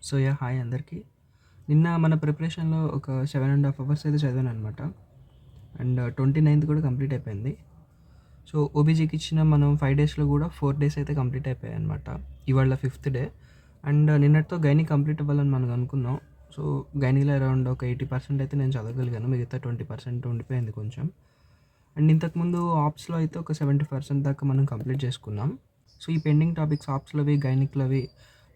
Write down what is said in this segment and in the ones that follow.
Hi అందరికీ. నిన్న మన ప్రిపరేషన్‌లో ఒక 7½ అవర్స్ అయితే చదివాననమాట. అండ్ 29థ్ కూడా కంప్లీట్ అయిపోయింది. ఓబీజీకి ఇచ్చిన మనం 5 డేస్‌లో కూడా 4 డేస్ అయితే కంప్లీట్ అయిపోయాయన్నమాట. ఇవాళ ఫిఫ్త్ డే. అండ్ నిన్నటితో గైనీ కంప్లీట్ అవ్వాలని మనం అనుకున్నాం. సో, గైనీలో అరౌండ్ ఒక 80% అయితే నేను చదవగలిగాను. మిగతా 20% ఉండిపోయింది కొంచెం. అండ్ ఇంతకుముందు ఆప్స్‌లో అయితే ఒక 70% దాకా మనం కంప్లీట్ చేసుకున్నాం. ఈ పెండింగ్ టాపిక్స్ ఆప్స్‌లోవి, గైనిక్‌లోవి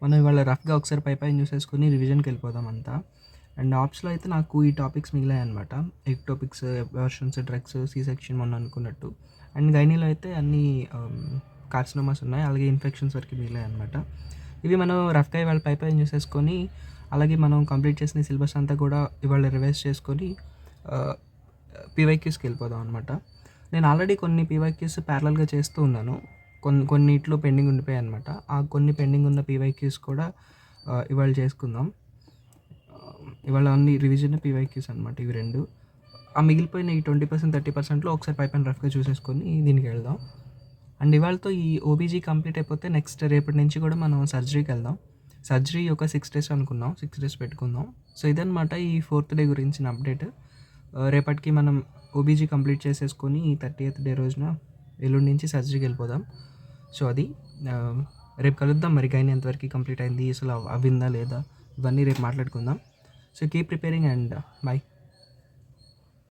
మనం ఇవాళ రఫ్‌గా ఒకసారి పైపైన చూసేసుకొని రివిజన్‌కి వెళ్ళిపోదాం అంతా. అండ్ ఆప్స్‌లో అయితే నాకు ఈ టాపిక్స్ మిగిలాయన్నమాట. Ectopics, abortions, drugs, C section మొన్న అనుకున్నట్టు. అండ్ గైనీలో అయితే అన్నీ కార్సినోమాస్ ఉన్నాయి. అలాగే ఇన్ఫెక్షన్స్ వరకు మిగిలాయన్నమాట. ఇవి మనం రఫ్‌గా ఇవాళ పైపైన చూసేసుకొని, అలాగే మనం కంప్లీట్ చేసిన సిలబస్ అంతా కూడా ఇవాళ రివైజ్ చేసుకొని ఆహ్, పీవైక్యూస్‌కి వెళ్ళిపోదాం అనమాట. నేను ఆల్రెడీ కొన్ని పీవైక్యూస్ ప్యారలల్‌గా చేస్తూ ఉన్నాను. కొన్నిట్లో పెండింగ్ ఉండిపోయాయన్నమాట. ఆ కొన్ని పెండింగ్ ఉన్న పీవైక్యూస్ కూడా ఇవాళ చేసుకుందాం. ఇవాళ అన్ని రివిజన్, పీవైక్యూస్ అనమాట ఇవి 2. ఆ మిగిలిపోయిన ఈ 20%, 30%లో ఒకసారి పైపైన రఫ్‌గా చూసేసుకొని దీనికి వెళ్దాం. అండ్ ఇవాళతో ఈ ఓబీజీ కంప్లీట్ అయిపోతే నెక్స్ట్ రేపటి నుంచి కూడా మనం సర్జరీకెళ్దాం. సర్జరీ ఒక 6 డేస్ అనుకున్నాం. 6 డేస్ పెట్టుకుందాం. ఇదనమాట ఈ ఫోర్త్ డే గురించిన అప్డేట్. రేపటికి మనం ఓబీజీ కంప్లీట్ చేసేసుకొని 30th డే రోజున ఎల్లుండి నుంచి సర్జరీకెళ్ళిపోదాం. అది ఆహ్, రేపు కలుద్దాం మరి గైనీ ఎంతవరకు కంప్లీట్ అయింది, అసలు అవ్విందా లేదా, ఇవన్నీ రేపు మాట్లాడుకుందాం. Keep preparing and by.